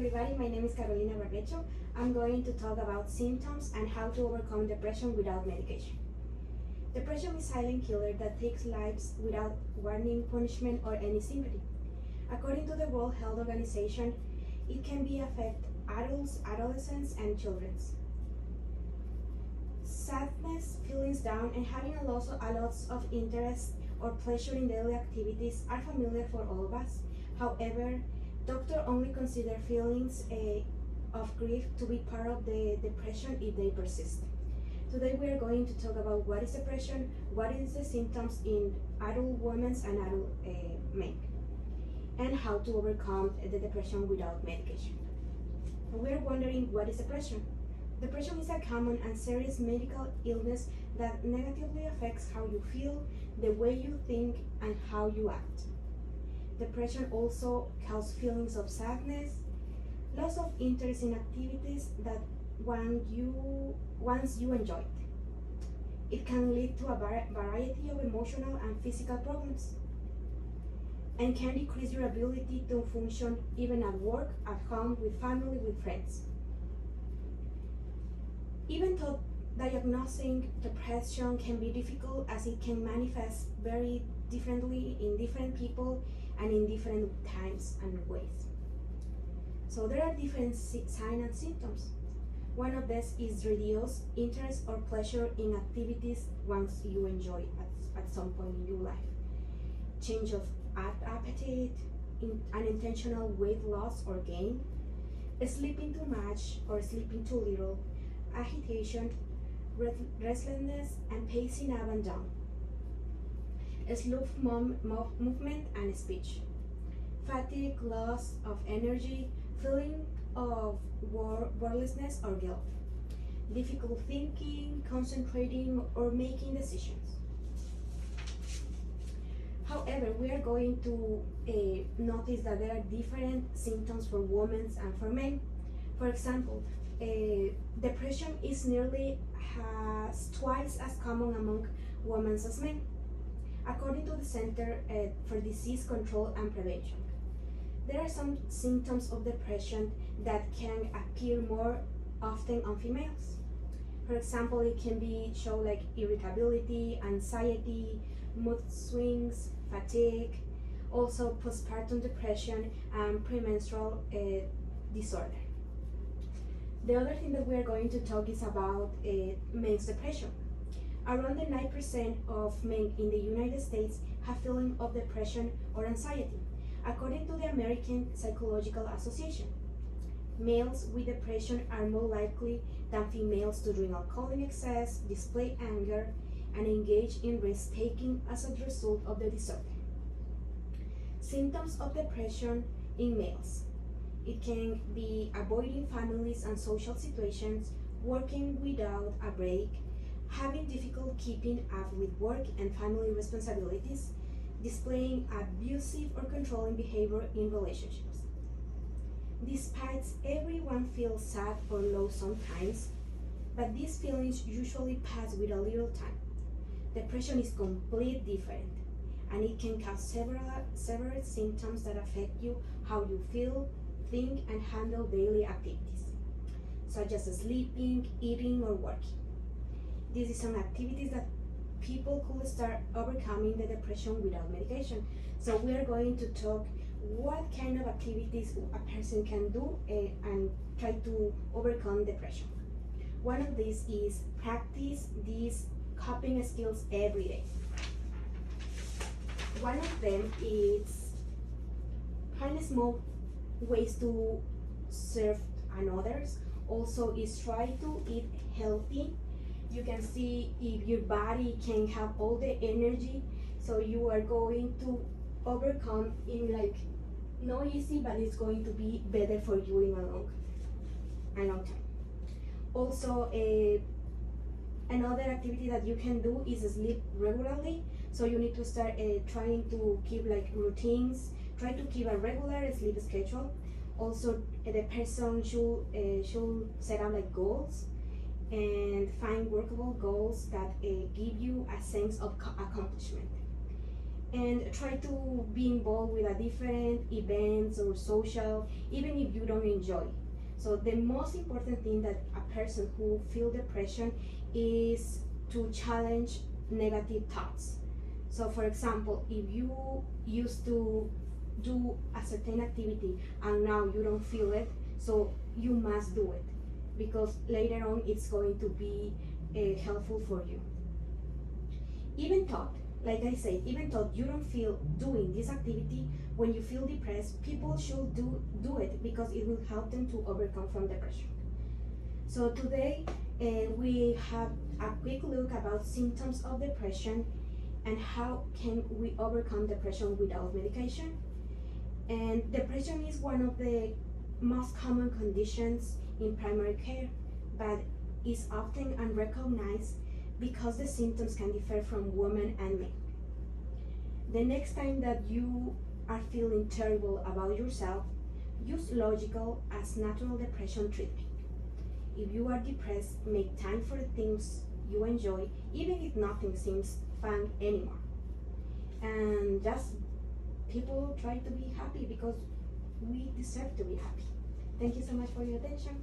everybody, my name is Carolina Barbecho. I'm going to talk about symptoms and how to overcome depression without medication. Depression is a silent killer that takes lives without warning, punishment, or any sympathy. According to the World Health Organization, it can affect adults, adolescents, and children. Sadness, feelings down, and having a loss of interest or pleasure in daily activities are familiar for all of us. However, doctors only consider feelings of grief to be part of the depression if they persist. Today we are going to talk about what is depression, what is the symptoms in adult women and adult men, and how to overcome the depression without medication. We are wondering, what is depression? Depression is a common and serious medical illness that negatively affects how you feel, the way you think, and how you act. Depression also causes feelings of sadness, loss of interest in activities that once you enjoyed. It can lead to a variety of emotional and physical problems, and can decrease your ability to function even at work, at home, with family, with friends. Even though diagnosing depression can be difficult, as it can manifest very differently in different people and in different times and ways. So there are different signs and symptoms. One of these is reduced interest or pleasure in activities once you enjoy at some point in your life. Change of appetite, unintentional weight loss or gain, sleeping too much or sleeping too little, agitation, restlessness, and pacing up and down, slow movement and speech, fatigue, loss of energy, feeling of worthlessness or guilt, difficult thinking, concentrating, or making decisions. However, we are going to notice that there are different symptoms for women and for men. For example, depression is nearly twice as common among women as men, according to the Center for Disease Control and Prevention. There are some symptoms of depression that can appear more often on females. For example, it can show like irritability, anxiety, mood swings, fatigue, also postpartum depression and premenstrual disorder. The other thing that we are going to talk is about men's depression. Around 9% of men in the United States have feelings of depression or anxiety, according to the American Psychological Association. Males with depression are more likely than females to drink alcohol in excess, display anger, and engage in risk-taking as a result of the disorder. Symptoms of depression in males. It can be avoiding families and social situations, working without a break, having difficulty keeping up with work and family responsibilities, displaying abusive or controlling behavior in relationships. Despite everyone feels sad or low sometimes, but these feelings usually pass with a little time. Depression is completely different, and it can cause several symptoms that affect you, how you feel, think, and handle daily activities, such as sleeping, eating, or working. These are some activities that people could start overcoming the depression without medication. So we are going to talk what kind of activities a person can do and try to overcome depression. One of these is practice these coping skills every day. One of them is find small ways to serve others. Also is try to eat healthy. You can see if your body can have all the energy, so you are going to overcome in not easy, but it's going to be better for you in a long time. Also, another activity that you can do is sleep regularly. So you need to start trying to keep routines. Try to keep a regular sleep schedule. Also, the person should set up goals and find workable goals that give you a sense of accomplishment. and try to be involved with a different events or social, even if you don't enjoy. So the most important thing that a person who feel depression is to challenge negative thoughts. So for example, if you used to do a certain activity and now you don't feel it, so you must do it, because later on it's going to be helpful for you. Even thought, like I said, even though you don't feel doing this activity, when you feel depressed, people should do it because it will help them to overcome from depression. So today we have a quick look about symptoms of depression and how can we overcome depression without medication. And depression is one of the most common conditions in primary care, but is often unrecognized because the symptoms can differ from women and men. The next time that you are feeling terrible about yourself, use logical as natural depression treatment. If you are depressed, make time for the things you enjoy, even if nothing seems fun anymore. And just people try to be happy because we deserve to be happy. Thank you so much for your attention.